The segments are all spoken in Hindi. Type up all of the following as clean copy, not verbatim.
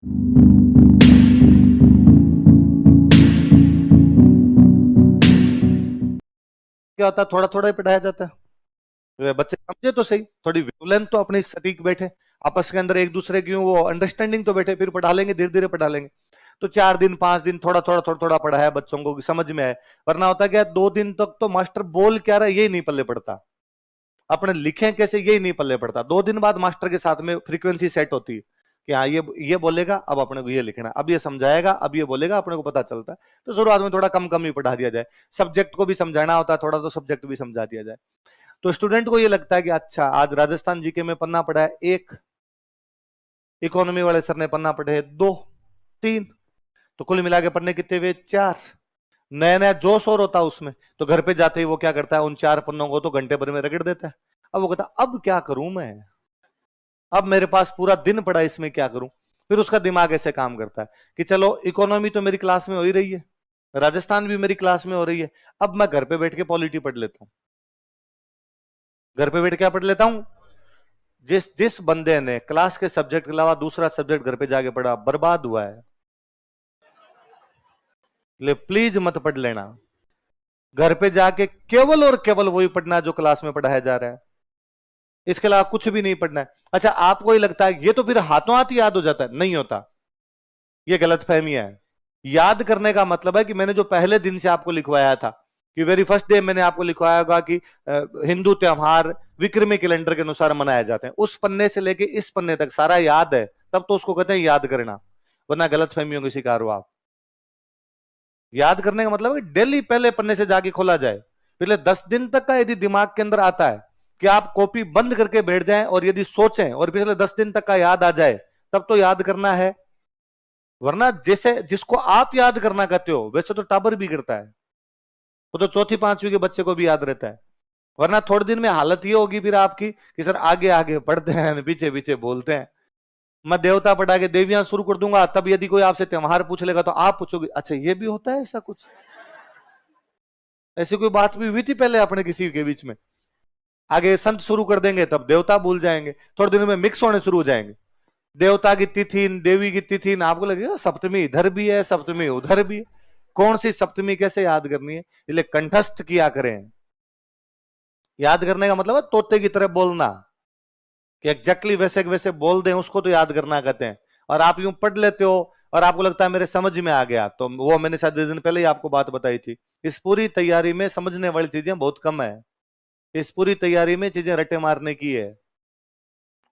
क्या होता है, थोड़ा थोड़ा ही पढ़ाया जाता है, बच्चे समझे तो सही, थोड़ी वेवलेंथ तो अपनी सटीक बैठे, आपस के अंदर एक दूसरे की वो अंडरस्टैंडिंग तो बैठे, फिर पढ़ा लेंगे, धीरे धीरे पढ़ा लेंगे। तो 4 दिन 5 दिन थोड़ा थोड़ा थोड़ा थोड़ा पढ़ाया बच्चों को समझ में आए। वरना होता क्या, 2 दिन तक तो मास्टर बोल क्या रहा है यही नहीं पल्ले पड़ता, अपने लिखे कैसे यही नहीं पल्ले पड़ता। 2 दिन बाद मास्टर के साथ में फ्रीक्वेंसी सेट होती है कि हाँ ये बोलेगा, अब अपने को ये लिखना, अब ये समझाएगा, अब ये बोलेगा, अपने को पता चलता है। तो शुरुआत में थोड़ा कम कम ही पढ़ा दिया जाए, सब्जेक्ट को भी समझाना होता है थोड़ा, तो सब्जेक्ट भी समझा दिया जाए। तो स्टूडेंट को ये लगता है कि अच्छा आज राजस्थान जीके में पन्ना पढ़ा है 1, इकोनॉमी वाले सर ने पन्ना पढ़े 2 3, तो कुल मिला के पढ़ने कितने हुए 4। नया नया जोश और होता है उसमें, तो घर पे जाते ही वो क्या करता है, उन 4 पन्नों को तो घंटे भर में रगड़ देता है। अब वो कहता अब क्या करूं मैं, अब मेरे पास पूरा दिन पड़ा, इसमें क्या करूं। फिर उसका दिमाग ऐसे काम करता है कि चलो इकोनॉमी तो मेरी क्लास में हो ही रही है, राजस्थान भी मेरी क्लास में हो रही है, अब मैं घर पे बैठ के पॉलिटी पढ़ लेता हूं। घर पे बैठ के क्या पढ़ लेता हूं, जिस जिस बंदे ने क्लास के सब्जेक्ट के अलावा दूसरा सब्जेक्ट घर पे जाके पढ़ा बर्बाद हुआ है। ले प्लीज मत पढ़ लेना, घर पे जाके केवल और केवल वही पढ़ना जो क्लास में पढ़ाया जा रहा है, इसके अलावा कुछ भी नहीं पढ़ना है। अच्छा आपको ही लगता है ये तो फिर हाथों हाथ याद हो जाता है, नहीं होता, ये गलत फहमियां है। याद करने का मतलब है कि मैंने जो पहले दिन से आपको लिखवाया था, कि वेरी फर्स्ट डे मैंने आपको लिखवाया होगा कि हिंदू त्योहार विक्रमी कैलेंडर के अनुसार मनाए जाते हैं, उस पन्ने से लेके इस पन्ने तक सारा याद है, तब तो उसको कहते हैं याद करना, वरना गलत फहमियों के शिकार हो आप। याद करने का मतलब है डेली पहले पन्ने से जाके खोला जाए, पिछले 10 दिन तक का यदि दिमाग के अंदर आता है कि आप कॉपी बंद करके बैठ जाएं और यदि सोचें और पिछले 10 दिन तक का याद आ जाए, तब तो याद करना है। वरना जैसे जिसको आप याद करना कहते हो वैसे तो टाबर भी करता है, वो तो चौथी पांचवी के बच्चे को भी याद रहता है। वरना थोड़े दिन में हालत ये होगी फिर आपकी कि सर आगे आगे पढ़ते हैं पीछे पीछे बोलते हैं। मैं देवता पढ़ा के देवियां शुरू कर दूंगा, तब यदि कोई आपसे त्योहार पूछ लेगा तो आप पूछोगे अच्छा ये भी होता है ऐसा कुछ, ऐसी कोई बात भी हुई थी पहले अपने किसी के बीच में। आगे संत शुरू कर देंगे तब देवता भूल जाएंगे, थोड़े दिनों में मिक्स होने शुरू हो जाएंगे, देवता की तिथि देवी की तिथि, आपको लगेगा सप्तमी इधर भी है सप्तमी उधर भी है, कौन सी सप्तमी कैसे याद करनी है, इसलिए कंठस्थ किया करें। याद करने का मतलब है तोते की तरह बोलना, कि एग्जैक्टली वैसे वैसे बोल दें उसको तो याद करना कहते हैं। और आप यूं पढ़ लेते हो और आपको लगता है मेरे समझ में आ गया, तो वो मैंने शायद 2 दिन पहले ही आपको बात बताई थी, इस पूरी तैयारी में समझने वाली चीजें बहुत कम है, इस पूरी तैयारी में चीजें रट्टे मारने की है।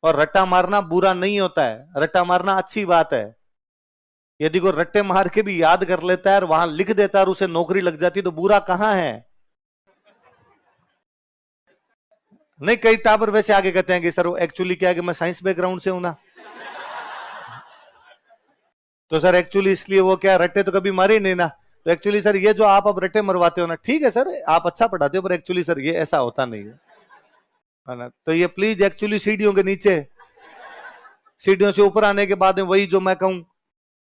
और रट्टा मारना बुरा नहीं होता है, रट्टा मारना अच्छी बात है। यदि कोई रट्टे मार के भी याद कर लेता है और वहां लिख देता है और उसे नौकरी लग जाती है तो बुरा कहां है। नहीं कई टावर वैसे आगे कहते हैं कि सर एक्चुअली क्या है कि मैं साइंस बैकग्राउंड से हूं ना, तो सर एक्चुअली इसलिए वो क्या रट्टे तो कभी मारे ही नहीं ना, तो एक्चुअली सर ये जो आप अब रट्टे मरवाते हो ना, ठीक है सर आप अच्छा पढ़ाते हो पर एक्चुअली सर ये ऐसा होता नहीं है ना। तो ये प्लीज एक्चुअली सीढ़ियों के नीचे, सीढ़ियों से ऊपर आने के बाद में वही जो मैं कहूं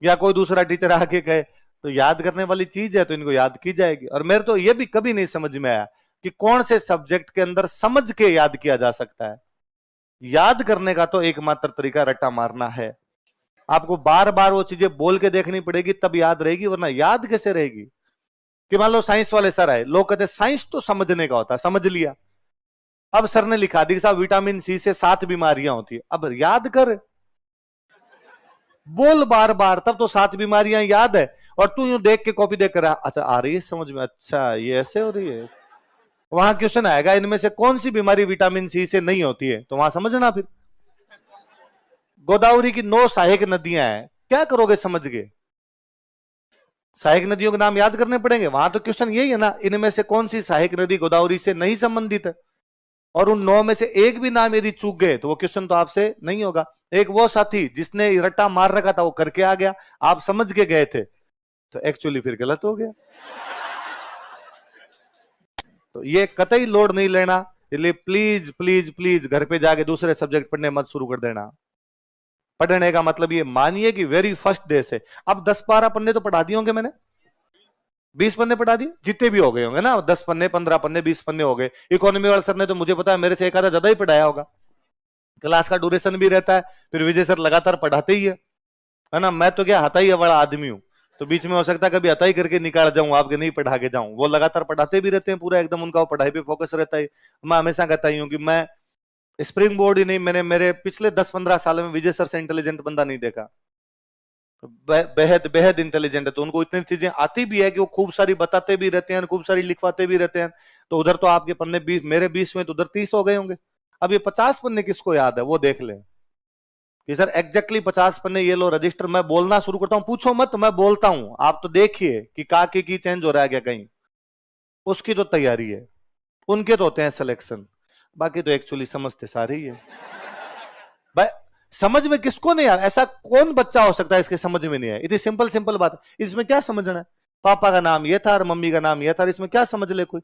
या कोई दूसरा टीचर आके कहे, तो याद करने वाली चीज है तो इनको याद की जाएगी। और मेरे तो ये भी कभी नहीं समझ में आया कि कौन से सब्जेक्ट के अंदर समझ के याद किया जा सकता है। याद करने का तो एकमात्र तरीका रट्टा मारना है, आपको बार बार वो चीजें बोल के देखनी पड़ेगी तब याद रहेगी, वरना याद कैसे रहेगी। कि मान लो साइंस वाले सर आए, लोग कहते साइंस तो समझने का होता है, समझ लिया, अब सर ने लिखा दी साहब विटामिन सी से 7 बीमारियां होती है, अब याद कर बोल बार बार, तब तो 7 बीमारियां याद है। और तू यूं देख के कॉपी देख कर अच्छा आ रही है समझ में, अच्छा ये ऐसे हो रही है, वहां क्वेश्चन आएगा इनमें से कौन सी बीमारी विटामिन सी से नहीं होती है, तो वहां समझना। फिर गोदावरी की 9 सहायक नदियां हैं, क्या करोगे समझ के, सहायक नदियों के नाम याद करने पड़ेंगे, वहां तो क्वेश्चन यही है ना, इनमें से कौन सी सहायक नदी गोदावरी से नहीं संबंधित है। और उन 9 में से एक भी नाम यदि चूक गए तो वो क्वेश्चन तो आपसे नहीं होगा। एक वो साथी जिसने रट्टा मार रखा था वो करके आ गया, आप समझ के गए थे, तो एक्चुअली फिर गलत हो गया। तो ये कतई लोड नहीं लेना, इसलिए प्लीज प्लीज प्लीज घर पे जाके दूसरे सब्जेक्ट पढ़ने मत शुरू कर देना। पढ़ने का मतलब ये मानिए कि वेरी फर्स्ट डे से, अब 10-12 पन्ने तो पढ़ा दिए होंगे मैंने, 20 पन्ने पढ़ा दिए जितने भी हो गए होंगे ना, 10 पन्ने 15 पन्ने 20 पन्ने हो गए। इकोनॉमी वाले सर ने तो मुझे पता है मेरे से एक आधा ज्यादा ही पढ़ाया होगा, क्लास का ड्यूरेशन भी रहता है, फिर विजय सर लगातार पढ़ाते ही है। है ना। मैं तो क्या हताई वाला आदमी हूँ, तो बीच में हो सकता है कभी हताई करके निकाल जाऊं, आपके नहीं पढ़ा के जाऊं। वो लगातार पढ़ाते भी रहते हैं, पूरा एकदम उनका पढ़ाई पे फोकस रहता है। मैं हमेशा कहता ही हूँ कि मैं स्प्रिंग बोर्ड ही नहीं, मैंने मेरे पिछले 10-15 साल में विजय सर से इंटेलिजेंट बंदा नहीं देखा। बेहद बेहद इंटेलिजेंट है, तो उनको इतनी चीजें आती भी है कि वो खूब सारी बताते भी रहते हैं, खूब सारी लिखवाते भी रहते हैं। तो उधर तो आपके पन्ने 20, मेरे 20 में तो उधर 30 हो गए होंगे। अब ये 50 पन्ने किसको याद है, वो देख ले कि सर एग्जैक्टली 50 पन्ने ये लो रजिस्टर। मैं बोलना शुरू करता हूं, पूछो मत, मैं बोलता हूं, आप तो देखिए कि काके की चेंज हो रहा है क्या कहीं। उसकी तो तैयारी है, उनके तो होते हैं सिलेक्शन, बाकी तो एक्चुअली समझते सारे ही है भाई। समझ में किसको नहीं आ रहा, ऐसा कौन बच्चा हो सकता है इसके समझ में नहीं है। इतनी सिंपल सिंपल बात, इसमें क्या समझना है। पापा का नाम ये था और मम्मी का नाम ये था, इसमें क्या समझ ले कोई।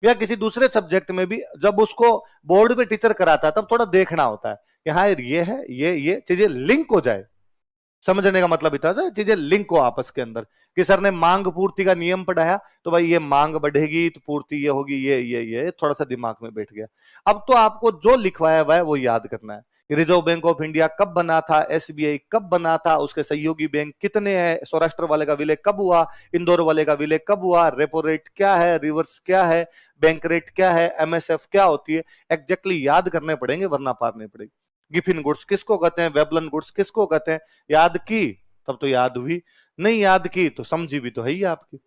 या किसी दूसरे सब्जेक्ट में भी जब उसको बोर्ड पे टीचर कराता है तब थोड़ा देखना होता है कि हाँ ये है, ये चीजें लिंक हो जाए। समझने का मतलब इतना है चीजें लिंक हो आपस के अंदर। कि सर ने मांग पूर्ति का नियम पढ़ाया, तो भाई ये मांग बढ़ेगी तो पूर्ति ये होगी, ये थोड़ा सा दिमाग में बैठ गया। अब तो आपको जो लिखवाया हुआ है वो याद करना है। रिजर्व बैंक ऑफ इंडिया कब बना था, एसबीआई कब बना था, उसके सहयोगी बैंक कितने हैं, सौराष्ट्र वाले का विलय कब हुआ, इंदौर वाले का विलय कब हुआ, रेपो रेट क्या है, रिवर्स क्या है, बैंक रेट क्या है, एमएसएफ क्या होती है, एग्जैक्टली याद करने पड़ेंगे, वरना पार नहीं पड़ेगी। गिफिन गुड्स किसको कहते हैं, वेबलन गुड्स किसको कहते हैं, याद की तब तो याद हुई, नहीं याद की तो समझी भी तो है ही आपकी,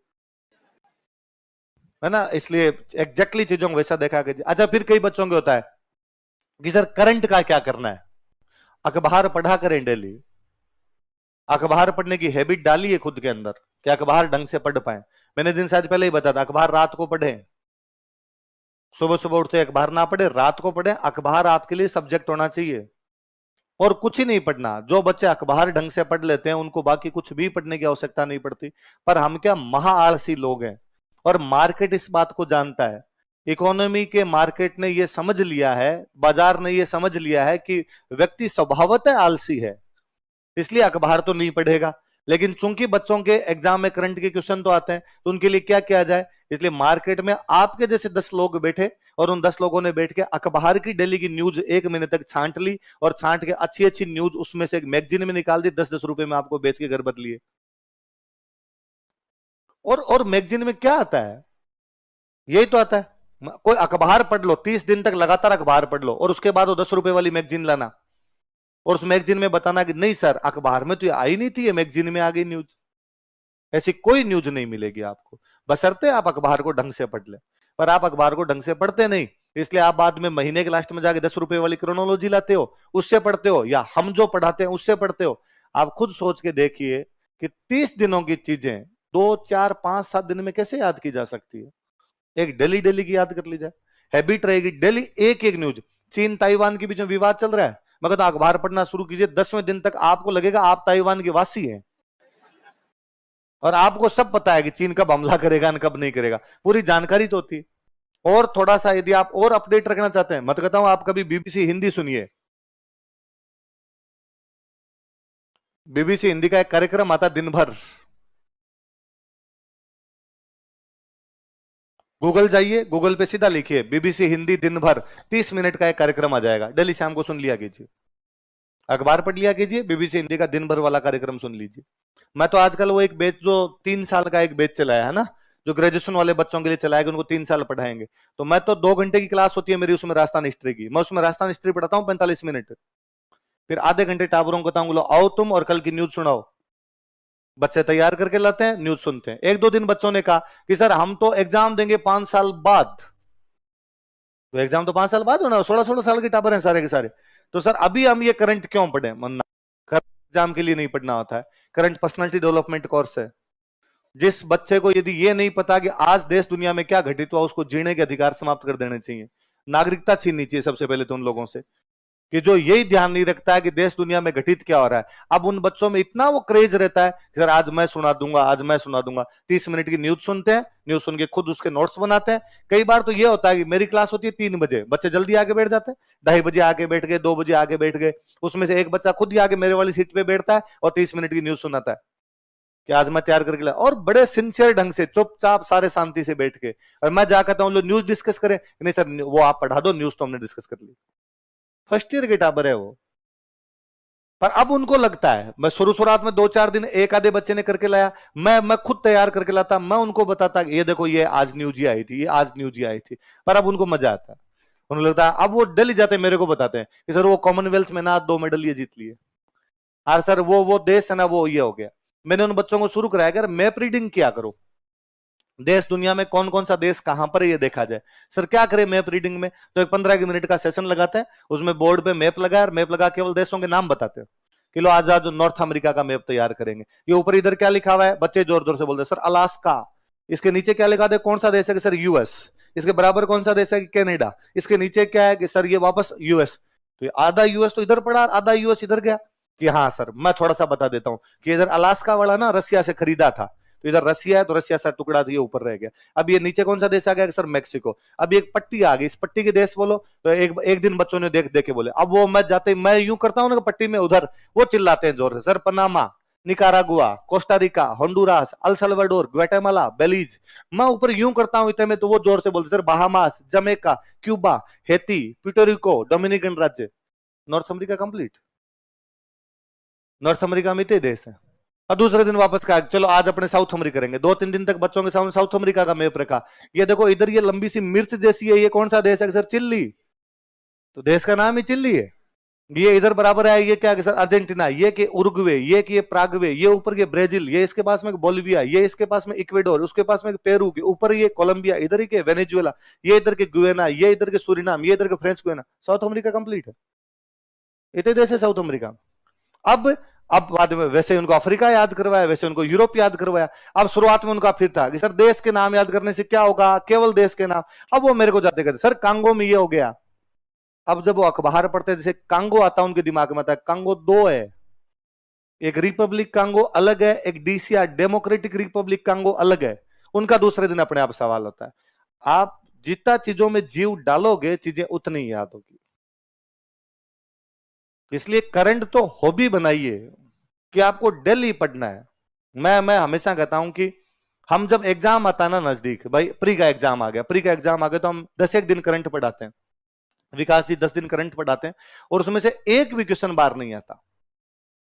है ना। इसलिए एग्जैक्टली चीजों को वैसा देखा कि अच्छा। फिर कई बच्चों के होता है कि सर करंट का क्या करना है। अखबार पढ़ा करें डेली, अखबार पढ़ने की हैबिट डाली है खुद के अंदर कि अखबार ढंग से पढ़ पाए। मैंने दिन से आज पहले ही बताया था, अखबार रात को पढ़े, सुबह सुबह उठते अखबार ना पढ़े, रात को पढ़े। अखबार आपके लिए सब्जेक्ट होना चाहिए और कुछ ही नहीं पढ़ना। जो बच्चे अखबार ढंग से पढ़ लेते हैं उनको बाकी कुछ भी पढ़ने की आवश्यकता नहीं पड़ती। पर हम क्या महा आलसी लोग हैं, और मार्केट इस बात को जानता है। इकोनॉमी के मार्केट ने यह समझ लिया है, बाजार ने यह समझ लिया है कि व्यक्ति स्वभावतः आलसी है, इसलिए अखबार तो नहीं पढ़ेगा। लेकिन चूंकि बच्चों के एग्जाम में करंट के क्वेश्चन तो आते हैं, तो उनके लिए क्या किया जाए। इसलिए मार्केट में आपके जैसे 10 लोग बैठे और उन 10 लोगों ने बैठ के अखबार की डेली की न्यूज 1 महीने तक छांट ली, और छांट के अच्छी अच्छी न्यूज उसमें से एक मैगजीन में निकाल दी, 10-10 रुपए में आपको बेच के घर बदलिए। और मैगजीन में क्या आता है, यही तो आता है। कोई अखबार पढ़ लो, 30 दिन तक लगातार अखबार पढ़ लो, और उसके बाद वो 10 रुपए वाली मैगजीन लाना, और उस मैगजीन में बताना कि नहीं सर अखबार में तो ये आई नहीं थी, ये मैगजीन में आ गई न्यूज। ऐसी कोई न्यूज नहीं मिलेगी आपको, बशर्ते आप अखबार को ढंग से पढ़ ले। पर आप अखबार को ढंग से पढ़ते नहीं, इसलिए आप बाद में महीने के लास्ट में जाके 10 रुपए वाली क्रोनोलॉजी लाते हो, उससे पढ़ते हो, या हम जो पढ़ाते हैं उससे पढ़ते हो। आप खुद सोच के देखिए कि 30 दिनों की चीजें 2, 4, 5, 7 दिन में कैसे याद की जा सकती है। एक डेली डेली की याद कर ली जाए, हैबिट रहेगी डेली एक एक न्यूज। चीन ताइवान के बीच में विवाद चल रहा है, मगर तो अखबार पढ़ना शुरू कीजिए, 10वें दिन तक आपको लगेगा आप ताइवान के वासी हैं, और आपको सब पता है कि चीन कब हमला करेगा और कब नहीं करेगा, पूरी जानकारी तो होती है। और थोड़ा सा यदि आप और अपडेट रखना चाहते हैं, मत कहता हूं आप कभी बीबीसी हिंदी सुनिए। बीबीसी हिंदी का एक कार्यक्रम आता दिन भर, गूगल जाइए, गूगल पे सीधा लिखिए बीबीसी हिंदी दिन भर, 30 मिनट का एक कार्यक्रम आ जाएगा, डेली शाम को सुन लिया कीजिए। अखबार पढ़ लिया कीजिए, बीबीसी हिंदी का दिन भर वाला कार्यक्रम सुन लीजिए। मैं तो आजकल वो एक बैच जो 3 साल का एक बैच चलाया है ना, जो ग्रेजुएशन वाले बच्चों के लिए चलाया कि उनको 3 साल पढ़ाएंगे, तो मैं तो 2 घंटे की क्लास होती है मेरी उसमें राजस्थान हिस्ट्री की, मैं उसमें राजस्थान हिस्ट्री पढ़ाता हूँ 45 मिनट। फिर आधे घंटे टाबरों को बताऊंगा लो आओ तुम और कल की न्यूज सुनाओ। बच्चे तैयार करके लाते हैं, न्यूज सुनते हैं। 1-2 दिन बच्चों ने कहा कि सर हम तो एग्जाम देंगे 5 साल बाद। तो एग्जाम तो 5 साल बाद होना, 16-16 साल के टाबर हैं सारे के सारे, तो सर अभी हम ये करंट क्यों पढ़े। मन्ना करंट एग्जाम के लिए नहीं पढ़ना होता है, करंट पर्सनालिटी डेवलपमेंट कोर्स है। जिस बच्चे को यदि ये नहीं पता कि आज देश दुनिया में क्या घटित हुआ, उसको जीने के अधिकार समाप्त कर देने चाहिए, नागरिकता छीननी चाहिए सबसे पहले तो उन लोगों से, कि जो यही ध्यान नहीं रखता है कि देश दुनिया में घटित क्या हो रहा है। अब उन बच्चों में इतना वो क्रेज रहता है कि सर आज मैं सुना दूंगा, आज मैं सुना दूंगा। 30 मिनट की न्यूज सुनते हैं, न्यूज सुन के खुद उसके नोट्स बनाते हैं। कई बार तो ये होता है कि मेरी क्लास होती है 3 बजे, बच्चे जल्दी आगे बैठ जाते हैं, 2:30 बजे आगे बैठ गए, 2 बजे आगे बैठ गए, उसमें से एक बच्चा खुद ही आगे मेरे वाली सीट पे बैठता है और 30 मिनट की न्यूज सुनाता है कि आज मैं तैयार करके लाया, और बड़े सिंसियर ढंग से चुपचाप सारे शांति से बैठ के। और मैं जा कहता हूँ लो न्यूज डिस्कस करें, नहीं सर वो आप पढ़ा दो, न्यूज तो हमने डिस्कस कर ली। फर्स्ट ईयर के टाबर है वो। पर अब उनको लगता है, मैं शुरुआत में 2-4 दिन एक आधे बच्चे ने करके लाया, मैं खुद तैयार करके लाता, मैं उनको बताता ये देखो ये आज न्यूज आई थी, ये आज न्यूज आई थी। पर अब उनको मजा आता है, उन्हें लगता है, अब वो दिल्ली जाते मेरे को बताते हैं कि सर वो कॉमनवेल्थ में ना 2 मेडल ये जीत लिए, और सर वो देश है ना वो ये हो गया। मैंने उन बच्चों को शुरू कराया अगर मैप रीडिंग किया करो, देश दुनिया में कौन कौन सा देश कहां पर ये देखा जाए। सर क्या करे मैप रीडिंग में, तो एक 15 मिनट का सेशन लगाते हैं, उसमें बोर्ड पे मैप लगा, मैप लगा केवल देशों के नाम बताते हैं कि लो आज आज नॉर्थ अमेरिका का मैप तैयार करेंगे। ये ऊपर इधर क्या लिखा हुआ है, बच्चे जोर जोर से बोलते हैं सर अलास्का। इसके नीचे क्या लिखा दे, कौन सा देश है कि सर यूएस। इसके बराबर कौन सा देश है कि कनाडा। इसके नीचे क्या है कि सर ये वापस यूएस। तो आधा यूएस तो इधर पड़ा, आधा यूएस इधर गया। कि हाँ सर मैं थोड़ा सा बता देता हूं कि इधर अलास्का वाला ना रसिया से खरीदा था, तो इधर रसिया है तो रसिया से टुकड़ा था, ये ऊपर रह गया। अब ये नीचे कौन सा देश आ गया सर मैक्सिको। अब एक पट्टी आ गई, इस पट्टी के देश बोलो, तो एक दिन बच्चों ने देख देख के बोले, अब वो मैं जाते मैं यूं करता हूं ना पट्टी में, उधर वो चिल्लाते हैं जोर से sir Panama, Nicaragua, Costa Rica, Honduras, El Salvador, Guatemala, Belize. मैं ऊपर यूं करता हूं इतने में, तो वो जोर से बोलते sir Bahamas, Jamaica, Cuba, Haiti, Puerto Rico, Dominican राज्य। North America complete, North America में इतने देश है। और दूसरे दिन वापस कहा चलो आज अपने साउथ अमेरिका करेंगे। 2-3 दिन तक बच्चों के सामने साउथ अमेरिका का मैप रखा, ये देखो इधर ये लंबी सी मिर्च जैसी है, ये कौन सा देश है सर चिल्ली। तो देश का नाम ही चिल्ली है। ये इधर बराबर है, ये क्या सर अर्जेंटीना, ये कि उरुग्वे, ये कि प्रागवे, ये ऊपर के ब्राजील, ये इसके पास में बोलिविया, ये इसके पास में इक्वेडोर, उसके पास में पेरू, के ऊपर ये कोलंबिया, इधर ही के वेनेजुएला, ये इधर के गुयाना, ये इधर के सूरीनाम, ये इधर के French Guiana. South America complete है, इतने देश है साउथ अमेरिका। अब बाद में वैसे उनको अफ्रीका याद करवाया, वैसे उनको यूरोप याद करवाया। अब शुरुआत में उनका फिर था कि सर देश के नाम याद करने से क्या होगा, केवल देश के नाम। अब वो मेरे को जाते कहते सर कांगो में ये हो गया। अब जब वो अखबार पढ़ते जैसे कांगो आता उनके दिमाग में आता है, कांगो 2 है, एक रिपब्लिक कांगो अलग है, एक डीसीआर डेमोक्रेटिक रिपब्लिक कांगो अलग है। उनका दूसरे दिन अपने आप सवाल होता है। आप जितना चीजों में जीव डालोगे चीजें उतनी ही याद होगी। इसलिए करंट तो हॉबी बनाइए कि आपको डेली पढ़ना है। मैं हमेशा कहता हूं कि हम जब एग्जाम आता है ना नजदीक, भाई प्री का एग्जाम आ गया, प्री का एग्जाम आ गया, तो हम 10 दिन करंट पढ़ाते हैं। विकास जी 10 दिन करंट पढ़ाते हैं और उसमें से एक भी क्वेश्चन बार नहीं आता।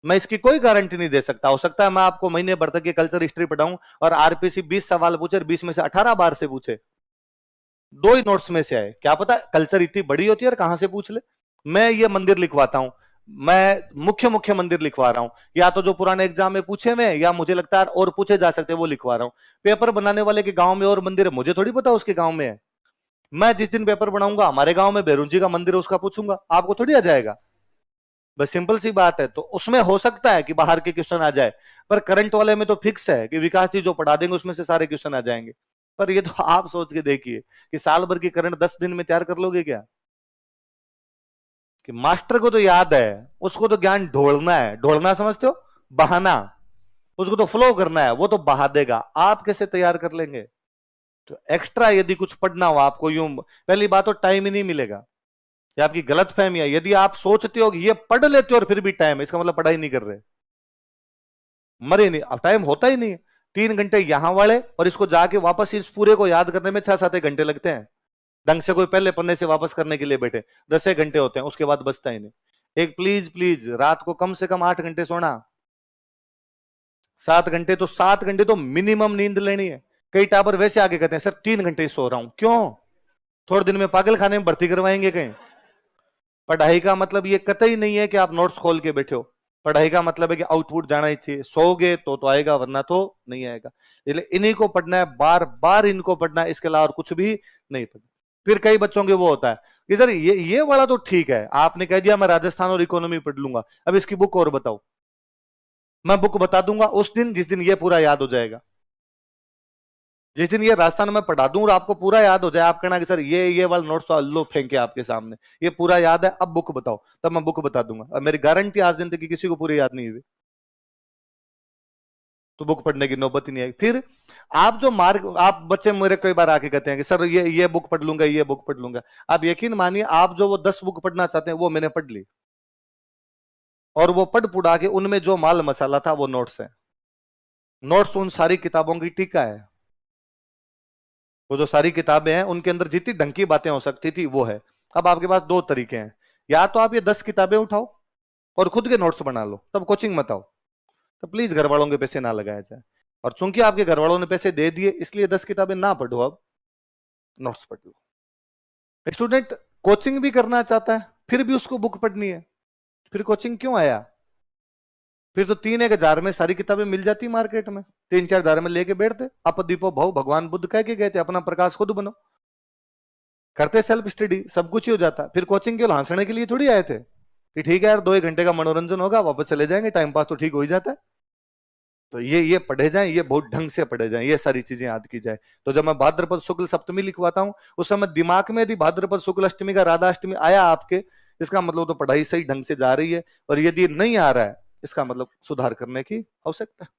मैं इसकी कोई गारंटी नहीं दे सकता, हो सकता है मैं आपको महीने भर तक ये कल्चर हिस्ट्री पढ़ाऊं और आरपीसी 20 सवाल पूछे और 20 में से 18 बार से पूछे, 2 ही नोट्स में से आए, क्या पता कल्चर इतनी बड़ी होती है और कहां से पूछ ले। मैं ये मंदिर लिखवाता हूं, मैं मुख्य मुख्य मंदिर लिखवा रहा हूं, या तो जो पुराने एग्जाम में पूछे हुए या मुझे लगता है और पूछे जा सकते वो लिखवा रहा हूं। पेपर बनाने वाले के गांव में और मंदिर है, मुझे थोड़ी पता उसके गांव में है। मैं जिस दिन पेपर बनाऊंगा हमारे गांव में भैरून जी का मंदिर है, उसका पूछूंगा, आपको थोड़ी आ जाएगा। बस सिंपल सी बात है। तो उसमें हो सकता है कि बाहर के क्वेश्चन आ जाए, पर करंट वाले में तो फिक्स है कि विकास जी जो पढ़ा देंगे उसमें से सारे क्वेश्चन आ जाएंगे। पर ये तो आप सोच के देखिए कि साल भर की करंट 10 दिन में तैयार कर लोगे क्या। कि मास्टर को तो याद है, उसको तो ज्ञान ढोलना है, ढोलना समझते हो, बहाना, उसको तो फ्लो करना है, वो तो बहा देगा, आप कैसे तैयार कर लेंगे। तो एक्स्ट्रा यदि कुछ पढ़ना हो आपको, यूं पहली बात तो टाइम ही नहीं मिलेगा, ये आपकी गलत फहमी है। यदि आप सोचते हो कि ये पढ़ लेते हो और फिर भी टाइम है, इसका मतलब पढ़ाई नहीं कर रहे, मरे नहीं, अब टाइम होता ही नहीं। 3 घंटे यहां वाले और इसको जाके वापस इस पूरे को याद करने में 6-7 घंटे लगते हैं। ढंग से कोई पहले पन्ने से वापस करने के लिए बैठे 10 घंटे होते हैं, उसके बाद बचता ही नहीं। एक प्लीज प्लीज रात को कम से कम 8 घंटे सोना, 7 घंटे तो 7 घंटे तो मिनिमम नींद लेनी है। कई टावर वैसे आगे कहते हैं सर 3 घंटे ही सो रहा हूं, क्यों, थोड़े दिन में पागल खाने में भर्ती करवाएंगे कहीं। पढ़ाई का मतलब ये कतई नहीं है कि आप नोट्स खोल के बैठे हो, पढ़ाई का मतलब है कि आउटपुट जाना ही चाहिए। सोओगे तो आएगा, वरना तो नहीं आएगा। इसलिए इन्हीं को पढ़ना है, बार बार इनको पढ़ना है, इसके अलावा और कुछ भी नहीं पढ़ना। फिर कई बच्चों के वो होता है कि सर ये वाला तो ठीक है, आपने कह दिया मैं राजस्थान और इकोनॉमी पढ़ लूंगा, अब इसकी बुक और बताओ। मैं बुक बता दूंगा उस दिन जिस दिन ये पूरा याद हो जाएगा। जिस दिन ये राजस्थान में पढ़ा दूं और आपको पूरा याद हो जाए, आप कहना कि सर ये वाला नोट्स तो लो फेंके आपके सामने, ये पूरा याद है, अब बुक बताओ, तब मैं बुक बता दूंगा। अब मेरी गारंटी आज दिन तक कि किसी को पूरी याद नहीं हुई तो बुक पढ़ने की नौबत ही नहीं आई। फिर आप जो मार्ग, आप बच्चे मेरे कई बार आके कहते हैं कि सर ये बुक पढ़ लूंगा, ये बुक पढ़ लूंगा। आप यकीन मानिए, आप जो वो 10 बुक पढ़ना चाहते हैं वो मैंने पढ़ ली, और वो पढ़ पुढ़ा के उनमें जो माल मसाला था वो नोट्स है। नोट्स उन सारी किताबों की टीका है। वो जो सारी किताबें हैं उनके अंदर जितनी ढंग की बातें हो सकती थी वो है। अब आपके पास 2 तरीके हैं, या तो आप ये 10 किताबें उठाओ और खुद के नोट्स बना लो, तब कोचिंग मत आओ। तो प्लीज घर वालों के पैसे ना लगाया जाए। और चूंकि आपके घर वालों ने पैसे दे दिए, इसलिए 10 किताबें ना पढ़ो, अब नोट्स पढ़ लो। स्टूडेंट कोचिंग भी करना चाहता है, फिर भी उसको बुक पढ़नी है, फिर कोचिंग क्यों आया? फिर तो 3-1 हजार में सारी किताबें मिल जाती मार्केट में, 3-4 हजार में लेके बैठते। आप दीपो भाव भगवान बुद्ध कह के गए थे, अपना प्रकाश खुद बनो, करते सेल्फ स्टडी, सब कुछ ही हो जाता। फिर कोचिंग केवल हंसने के लिए थोड़ी आए थे कि ठीक है यार 2-1 घंटे का मनोरंजन होगा, वापस चले जाएंगे, टाइम पास तो ठीक हो ही जाता है। तो ये पढ़े जाएं, ये बहुत ढंग से पढ़े जाएं, ये सारी चीजें याद की जाए। तो जब मैं भाद्रपद शुक्ल सप्तमी लिखवाता हूं, उस समय दिमाग में यदि भाद्रपद शुक्ल अष्टमी का राधा अष्टमी आया आपके, इसका मतलब तो पढ़ाई सही ढंग से जा रही है। और यदि नहीं आ रहा है, इसका मतलब सुधार करने की आवश्यकता है।